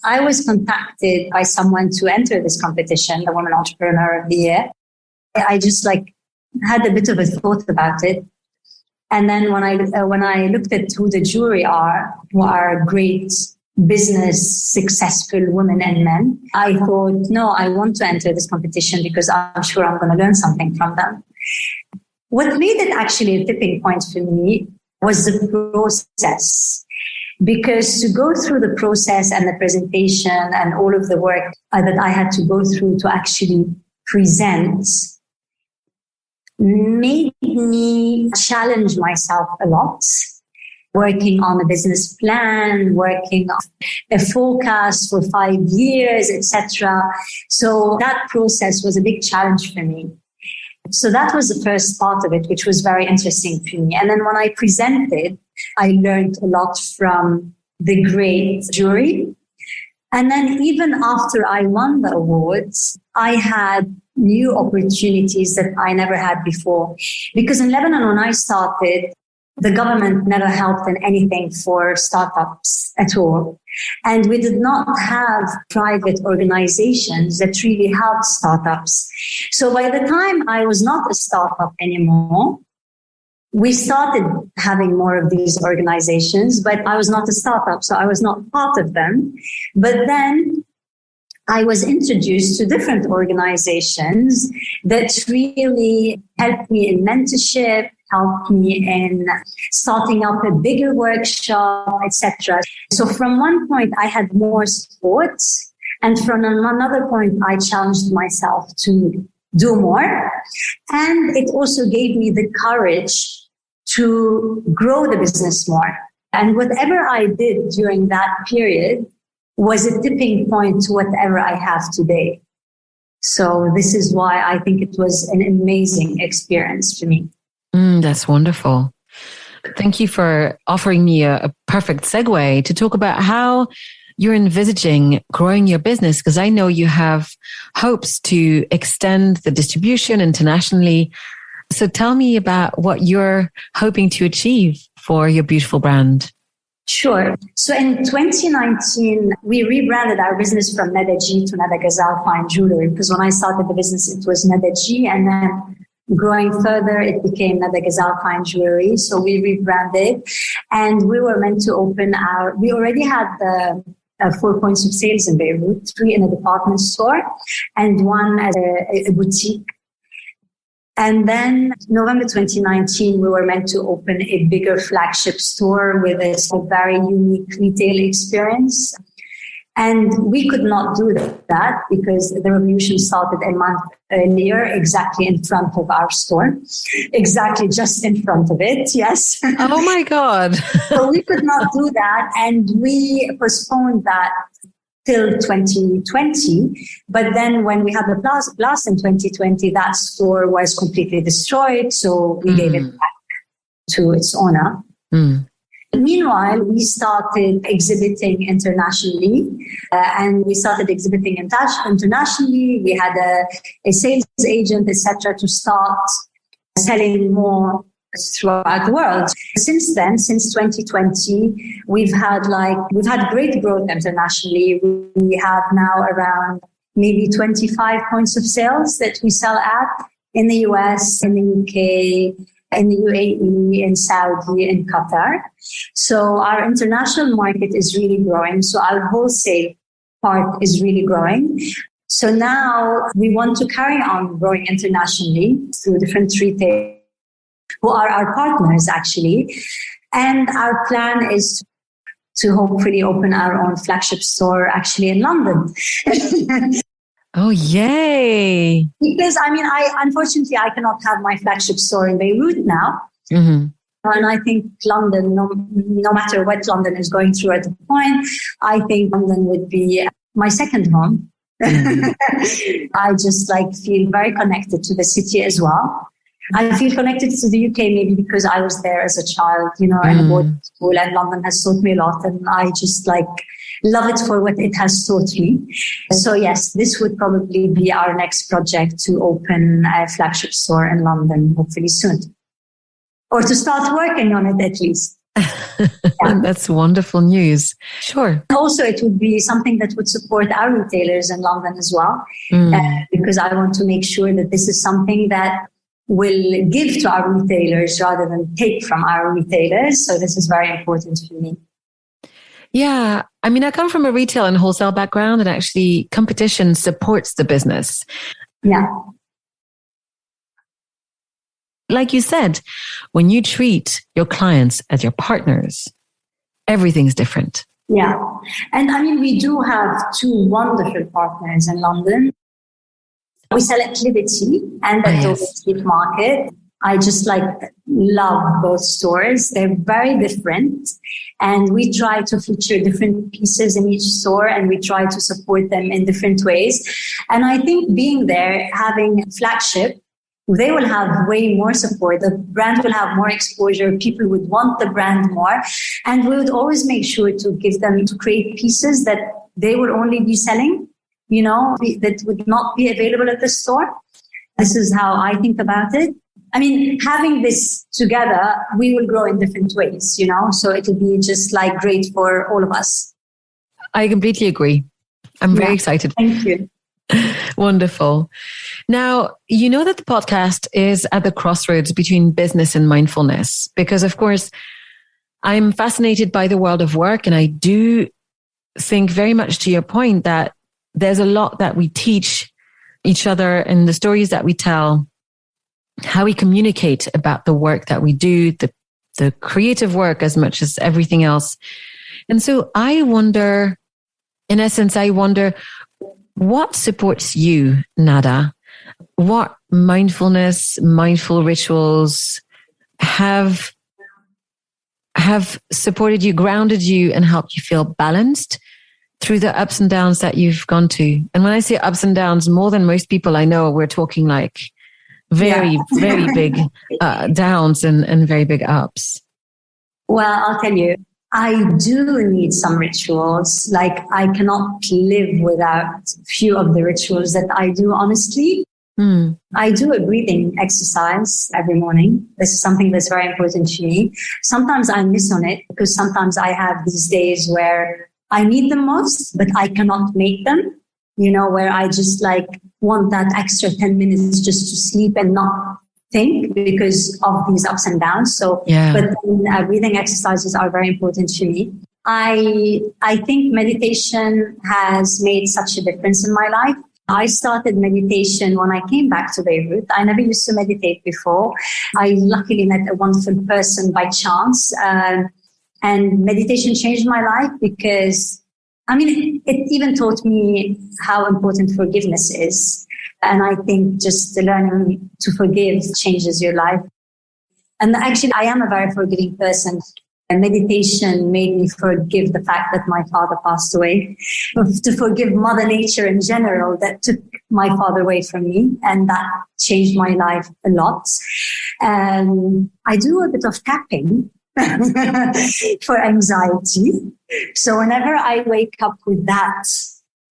I was contacted by someone to enter this competition, the Woman Entrepreneur of the Year. I just had a bit of a thought about it. And then when I looked at who the jury are, who are great business successful women and men, I thought, no, I want to enter this competition because I'm sure I'm going to learn something from them. What made it actually a tipping point for me was the process. Because to go through the process and the presentation and all of the work that I had to go through to actually present made me challenge myself a lot, working on a business plan, working on a forecast for 5 years, etc. So that process was a big challenge for me. So that was the first part of it, which was very interesting for me. And then when I presented, I learned a lot from the great jury. And then even after I won the awards, I had new opportunities that I never had before. Because in Lebanon, when I started, the government never helped in anything for startups at all. And we did not have private organizations that really helped startups. So by the time I was not a startup anymore, we started having more of these organizations, but I was not a startup, so I was not part of them. But then I was introduced to different organizations that really helped me in mentorship, helped me in starting up a bigger workshop, etc. So from one point, I had more support. And from another point, I challenged myself to do more. And it also gave me the courage to grow the business more. And whatever I did during that period was a tipping point to whatever I have today. So this is why I think it was an amazing experience for me. That's wonderful. Thank you for offering me a perfect segue to talk about how you're envisaging growing your business, because I know you have hopes to extend the distribution internationally. So tell me about what you're hoping to achieve for your beautiful brand. Sure. So in 2019, we rebranded our business from Nada G to Nada Ghazal Fine Jewellery, because when I started the business, it was Nada G, and then growing further, it became Nada Ghazal Fine Jewellery. So we rebranded, and we were meant to open we already had 4 points of sales in Beirut, 3 in a department store and 1 at a boutique. And then November 2019, we were meant to open a bigger flagship store with a very unique retail experience. And we could not do that because the revolution started a month earlier, exactly in front of our store. Exactly just in front of it, yes. Oh my God. So we could not do that. And we postponed that till 2020. But then when we had the blast in 2020, that store was completely destroyed. So we gave it back to its owner. Meanwhile, we started exhibiting internationally, and we started exhibiting internationally. We had a sales agent, etc., to start selling more throughout the world. Since then, since 2020, we've had great growth internationally. We have now around maybe 25 points of sales that we sell at in the US, in the UK, in the UAE, in Saudi, in Qatar. So our international market is really growing. So our wholesale part is really growing. So now we want to carry on growing internationally through different retailers who are our partners, actually. And our plan is to hopefully open our own flagship store actually in London. Oh, yay. Because, unfortunately, I cannot have my flagship store in Beirut now. Mm-hmm. And I think London, no matter what London is going through at the point, I think London would be my second home. Mm-hmm. I just feel very connected to the city as well. I feel connected to the UK maybe because I was there as a child, in a boarding school, and London has taught me a lot, and I just love it for what it has taught me. So yes, this would probably be our next project, to open a flagship store in London, hopefully soon. Or to start working on it at least. Yeah. That's wonderful news. Sure. Also, it would be something that would support our retailers in London as well, because I want to make sure that this is something that will give to our retailers rather than take from our retailers. So this is very important for me. Yeah. I mean, I come from a retail and wholesale background, and actually competition supports the business. Yeah. Like you said, when you treat your clients as your partners, everything's different. Yeah. And I mean, we do have two wonderful partners in London. We sell at Liberty and at the Street Market. I just love both stores. They're very different. And we try to feature different pieces in each store, and we try to support them in different ways. And I think being there, having a flagship, they will have way more support. The brand will have more exposure. People would want the brand more. And we would always make sure to give them, to create pieces that they would only be selling, that would not be available at the store. This is how I think about it. I mean, having this together, we will grow in different ways, so it will be just great for all of us. I completely agree. I'm very excited. Thank you. Wonderful. Now, you know that the podcast is at the crossroads between business and mindfulness, because of course, I'm fascinated by the world of work. And I do think very much to your point that there's a lot that we teach each other in the stories that we tell, how we communicate about the work that we do, the creative work as much as everything else. And so I wonder, what supports you, Nada? What mindful rituals have supported you, grounded you, and helped you feel balanced through the ups and downs that you've gone to? And when I say ups and downs, more than most people I know, we're talking very big downs and very big ups. Well, I'll tell you, I do need some rituals. I cannot live without a few of the rituals that I do, honestly. I do a breathing exercise every morning. This is something that's very important to me. Sometimes I miss on it because sometimes I have these days where I need them most, but I cannot make them, where I just want that extra 10 minutes just to sleep and not think because of these ups and downs. So, but breathing exercises are very important to me. I think meditation has made such a difference in my life. I started meditation when I came back to Beirut. I never used to meditate before. I luckily met a wonderful person by chance. And meditation changed my life because, it even taught me how important forgiveness is. And I think just learning to forgive changes your life. And actually, I am a very forgiving person. And meditation made me forgive the fact that my father passed away, to forgive Mother Nature in general that took my father away from me. And that changed my life a lot. I do a bit of tapping for anxiety. So whenever I wake up with that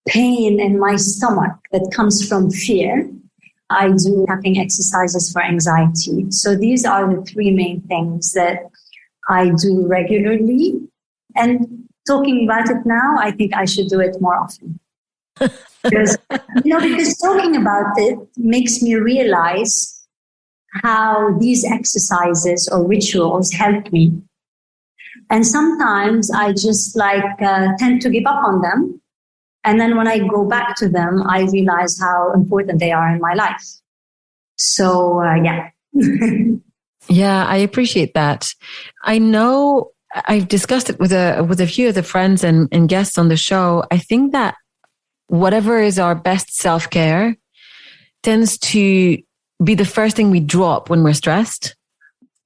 pain in my stomach that comes from fear, I do tapping exercises for anxiety. So these are the three main things that I do regularly. And talking about it now, I think I should do it more often. Because talking about it makes me realize how these exercises or rituals help me. And sometimes I just tend to give up on them. And then when I go back to them, I realize how important they are in my life. So, Yeah, I appreciate that. I know I've discussed it with a few of the friends and guests on the show. I think that whatever is our best self-care tends to be the first thing we drop when we're stressed.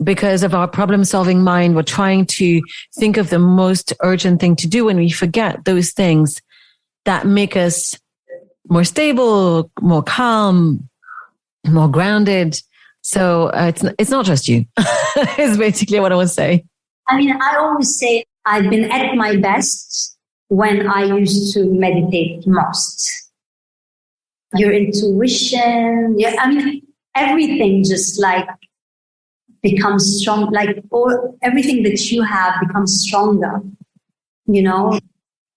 Because of our problem-solving mind, we're trying to think of the most urgent thing to do, and we forget those things that make us more stable, more calm, more grounded. So it's not just you. It's basically what I want to say. I always say I've been at my best when I used to meditate most. Your intuition, everything just becomes strong, everything that you have becomes stronger,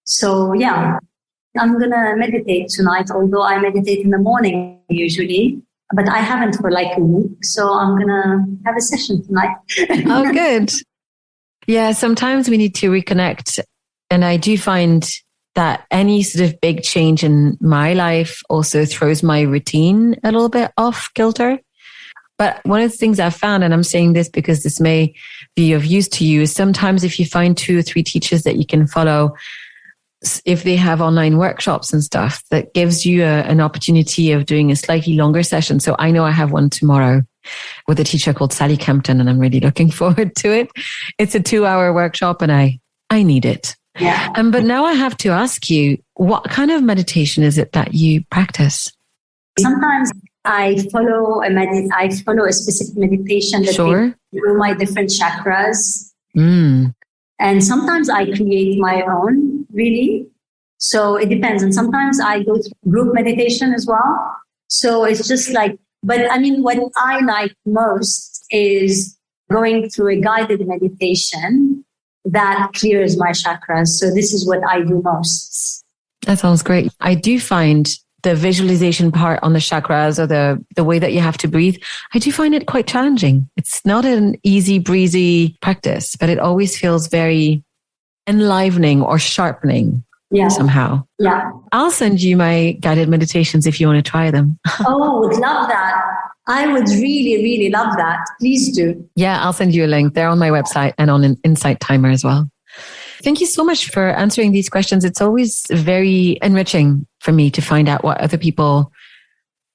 So I'm going to meditate tonight, although I meditate in the morning usually, but I haven't for a week. So I'm going to have a session tonight. Oh, good. Yeah. Sometimes we need to reconnect And I do find that any sort of big change in my life also throws my routine a little bit off kilter. But one of the things I've found, and I'm saying this because this may be of use to you, is sometimes if you find 2 or 3 teachers that you can follow, if they have online workshops and stuff, that gives you an opportunity of doing a slightly longer session. So I know I have one tomorrow with a teacher called Sally Kempton, and I'm really looking forward to it. It's a 2-hour workshop and I need it. Yeah. But now I have to ask you, what kind of meditation is it that you practice? Sometimes I follow a specific meditation that Sure. through my different chakras. Mm. And sometimes I create my own, really. So it depends. And sometimes I go through group meditation as well. So it's just like, but I mean, what I like most is going through a guided meditation that clears my chakras. So this is what I do most. That sounds great. I do find the visualization part on the chakras, or the way that you have to breathe, I do find it quite challenging. It's not an easy breezy practice, but it always feels very enlivening or sharpening somehow. Yeah. I'll send you my guided meditations if you want to try them. Oh, would love that. I would really, really love that. Please do. Yeah, I'll send you a link. They're on my website and on an Insight Timer as well. Thank you so much for answering these questions. It's always very enriching for me to find out what other people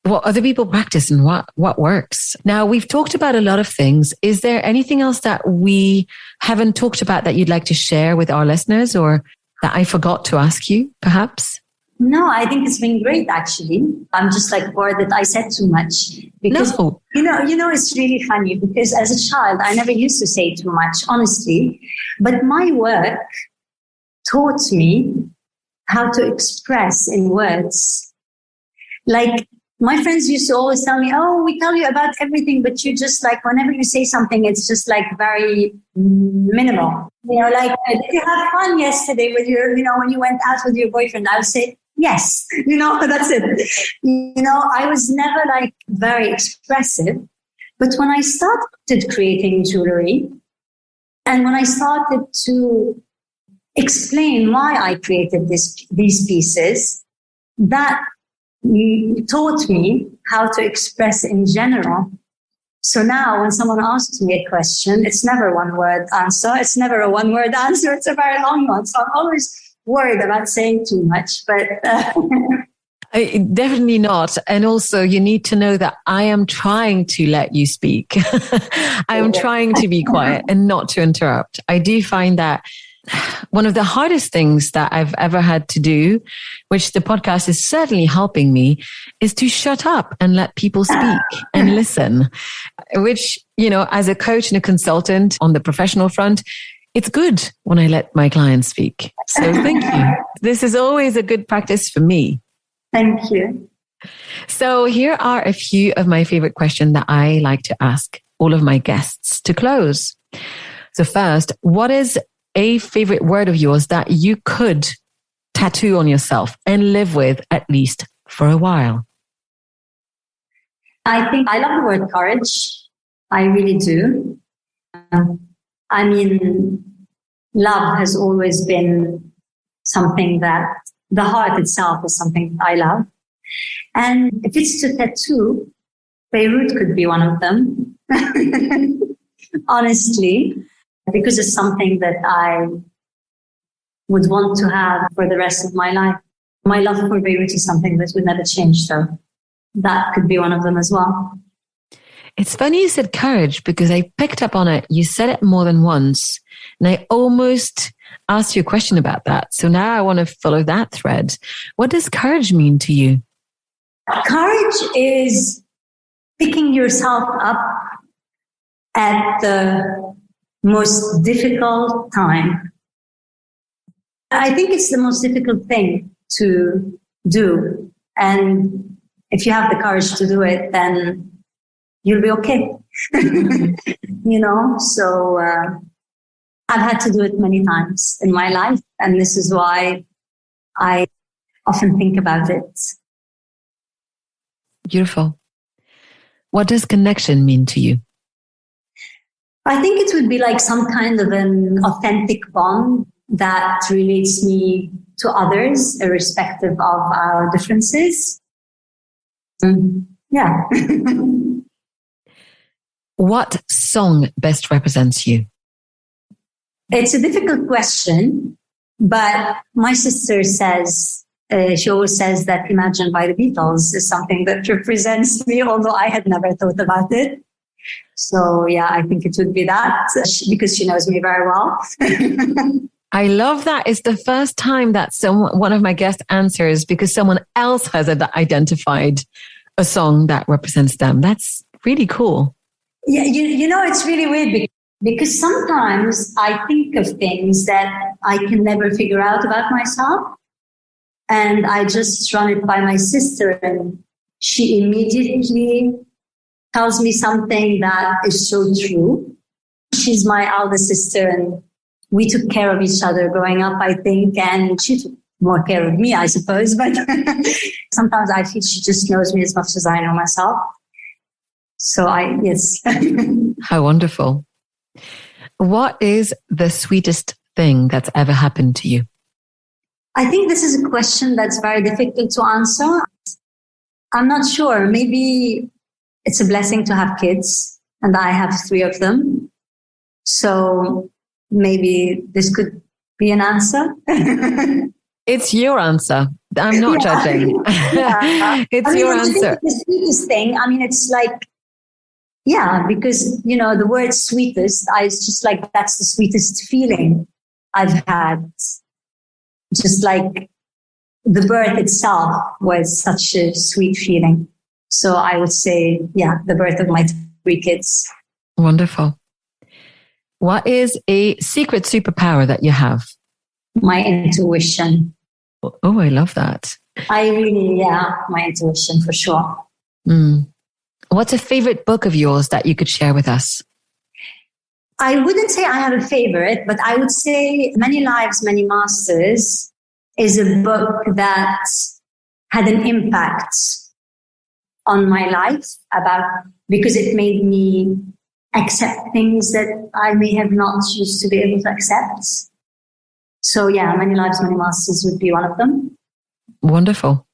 practice and what works. Now, we've talked about a lot of things. Is there anything else that we haven't talked about that you'd like to share with our listeners, or that I forgot to ask you, perhaps? No, I think it's been great, actually. I'm just like bored that I said too much. Because, no. you know, it's really funny because as a child, I never used to say too much, honestly. But my work taught me how to express in words. Like, my friends used to always tell me, oh, we tell you about everything, but you just like, whenever you say something, it's just like very minimal. You know, like, did you have fun yesterday with when you went out with your boyfriend? I would say, yes, that's it. I was never like very expressive. But when I started creating jewelry and when I started to explain why I created these pieces, that taught me how to express in general. So now when someone asks me a question, it's never a one-word answer. It's never a one-word answer. It's a very long one. So I'm always worried about saying too much, but definitely not. And also you need to know that I am trying to let you speak. I am trying to be quiet and not to interrupt. I do find that one of the hardest things that I've ever had to do, which the podcast is certainly helping me, is to shut up and let people speak and listen, which, as a coach and a consultant on the professional front, it's good when I let my clients speak. So thank you. This is always a good practice for me. Thank you. So here are a few of my favorite questions that I like to ask all of my guests to close. So first, what is a favorite word of yours that you could tattoo on yourself and live with at least for a while? I think I love the word courage. I really do. Love has always been something that the heart itself is something I love. And if it's to tattoo, Beirut could be one of them. Honestly, because it's something that I would want to have for the rest of my life. My love for Beirut is something that would never change. So that could be one of them as well. It's funny you said courage because I picked up on it. You said it more than once. And I almost asked you a question about that. So now I want to follow that thread. What does courage mean to you? Courage is picking yourself up at the most difficult time. I think it's the most difficult thing to do. And if you have the courage to do it, then you'll be okay. So I've had to do it many times in my life. And this is why I often think about it. Beautiful. What does connection mean to you? I think it would be like some kind of an authentic bond that relates me to others, irrespective of our differences. Yeah. What song best represents you? It's a difficult question, but my sister says, she always says that Imagine by the Beatles is something that represents me, although I had never thought about it. So yeah, I think it would be that because she knows me very well. I love that. It's the first time that one of my guests answers because someone else has identified a song that represents them. That's really cool. Yeah, you know, it's really weird because sometimes I think of things that I can never figure out about myself. And I just run it by my sister and she immediately tells me something that is so true. She's my elder sister and we took care of each other growing up, I think, and she took more care of me, I suppose. But sometimes I feel she just knows me as much as I know myself. So yes. How wonderful. What is the sweetest thing that's ever happened to you? I think this is a question that's very difficult to answer. I'm not sure. Maybe it's a blessing to have kids, and I have 3 of them. So maybe this could be an answer. It's your answer. I'm not judging. Yeah. It's your answer. The sweetest thing, it's like, yeah, because, the word sweetest, it's just like, that's the sweetest feeling I've had. Just like the birth itself was such a sweet feeling. So I would say, yeah, the birth of my 3 kids. Wonderful. What is a secret superpower that you have? My intuition. Oh, I love that. My intuition for sure. What's a favorite book of yours that you could share with us? I wouldn't say I have a favorite, but I would say Many Lives, Many Masters is a book that had an impact on my life because it made me accept things that I may have not used to be able to accept. So yeah, Many Lives, Many Masters would be one of them. Wonderful.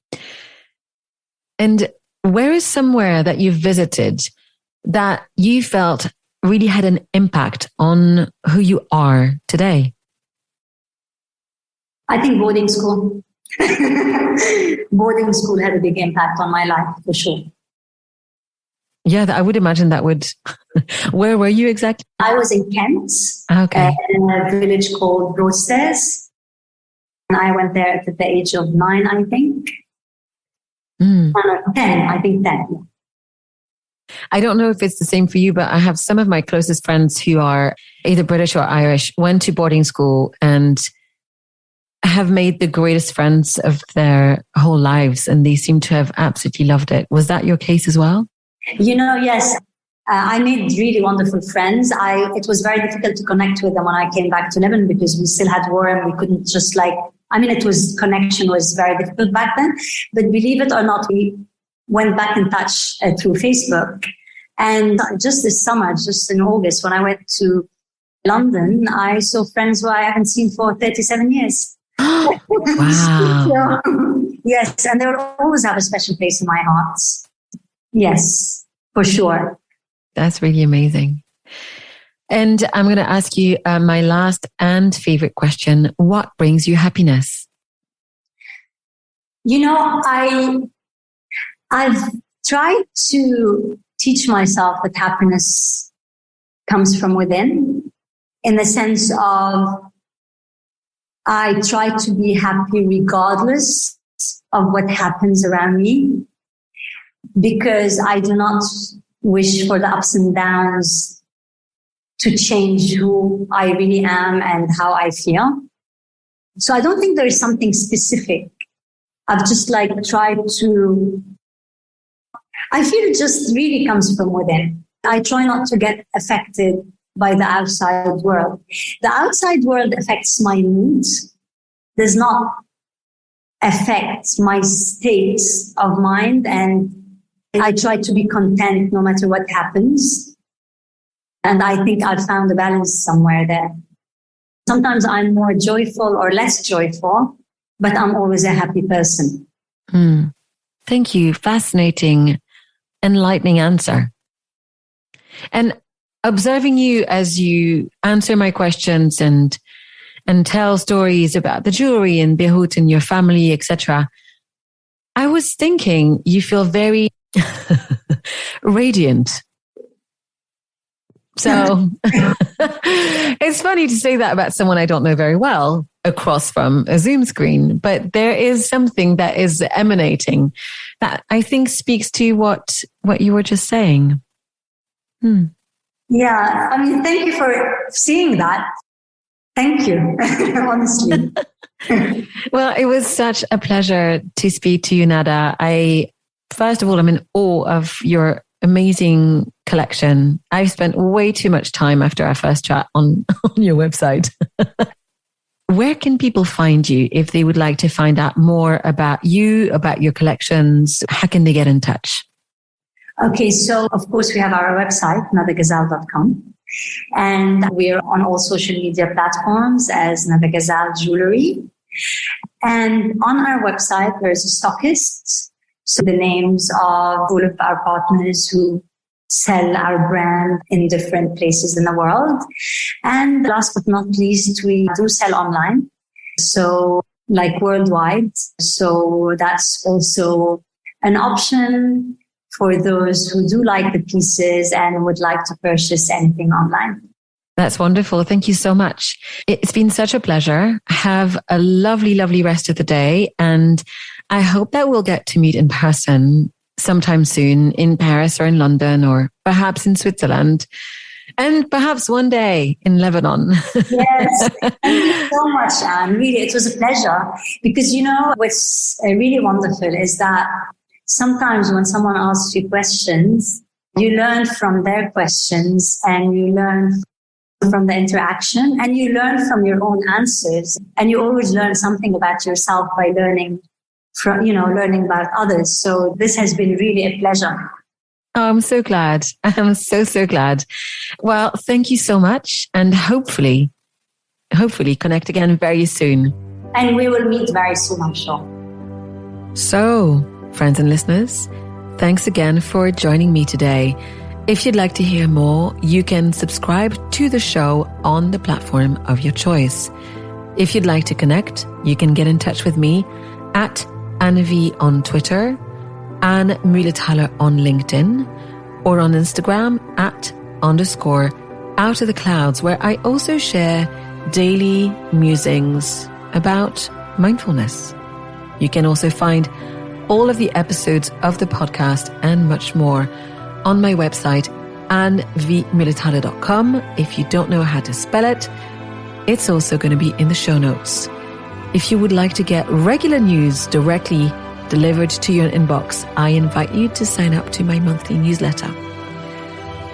And where is somewhere that you've visited that you felt really had an impact on who you are today? I think boarding school. Boarding school had a big impact on my life, for sure. Yeah, I would imagine that would. Where were you exactly? I was in Kent, in a village called Broadstairs. And I went there at the age of 9, I think. 10, I think 10. I don't know if it's the same for you, but I have some of my closest friends who are either British or Irish, went to boarding school and have made the greatest friends of their whole lives. And they seem to have absolutely loved it. Was that your case as well? Yes. I made really wonderful friends. It was very difficult to connect with them when I came back to Lebanon because we still had war and we couldn't just connection was very difficult back then. But believe it or not, we went back in touch through Facebook. And just this summer, just in August, when I went to London, I saw friends who I haven't seen for 37 years. Wow. Yes, and they will always have a special place in my heart. Yes, for sure. That's really amazing. And I'm going to ask you my last and favorite question. What brings you happiness? I've tried to teach myself that happiness comes from within, in the sense of I try to be happy regardless of what happens around me, because I do not wish for the ups and downs to change who I really am and how I feel. So I don't think there is something specific. I've just tried to, I feel it just really comes from within. I try not to get affected by the outside world. The outside world affects my mood, does not affect my state of mind, and I try to be content no matter what happens. And I think I've found a balance somewhere there. Sometimes I'm more joyful or less joyful, but I'm always a happy person. Thank you. Fascinating, enlightening answer. And observing you as you answer my questions and tell stories about the jewelry in Beirut and your family, etc., I was thinking you feel very radiant. So it's funny to say that about someone I don't know very well across from a Zoom screen, but there is something that is emanating that I think speaks to what you were just saying. Yeah, I mean, thank you for seeing that. Thank you, honestly. Well, it was such a pleasure to speak to you, Nada. First of all, I'm in awe of your amazing collection. I've spent way too much time after our first chat on your website. Where can people find you if they would like to find out more about you, about your collections? How can they get in touch? Okay, so of course we have our website, nadaghazal.com. And we're on all social media platforms as Nada Ghazal Jewellery. And on our website, there's a stockist. So the names of all of our partners who sell our brand in different places in the world. And last but not least, we do sell online. So like worldwide. So that's also an option for those who do like the pieces and would like to purchase anything online. That's wonderful. Thank you so much. It's been such a pleasure. Have a lovely, lovely rest of the day. And I hope that we'll get to meet in person sometime soon in Paris or in London or perhaps in Switzerland and perhaps one day in Lebanon. Yes. Thank you so much, Anne. Really, it was a pleasure because, what's really wonderful is that sometimes when someone asks you questions, you learn from their questions and you learn from the interaction and you learn from your own answers. And you always learn something about yourself by learning about others. So this has been really a pleasure. Oh, I'm so glad. I'm so glad. Well, thank you so much. And hopefully connect again very soon. And we will meet very soon, I'm sure. So, friends and listeners, thanks again for joining me today. If you'd like to hear more, you can subscribe to the show on the platform of your choice. If you'd like to connect, you can get in touch with me at Anne V on Twitter, Anne Muhlethaler on LinkedIn, or on Instagram at _out of the clouds, where I also share daily musings about mindfulness. You can also find all of the episodes of the podcast and much more on my website, annevmuhlethaler.com. If you don't know how to spell it, it's also going to be in the show notes. If you would like to get regular news directly delivered to your inbox, I invite you to sign up to my monthly newsletter.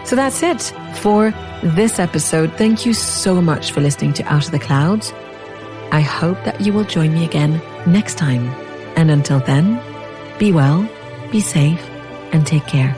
So that's it for this episode. Thank you so much for listening to Out of the Clouds. I hope that you will join me again next time. And until then, be well, be safe, and take care.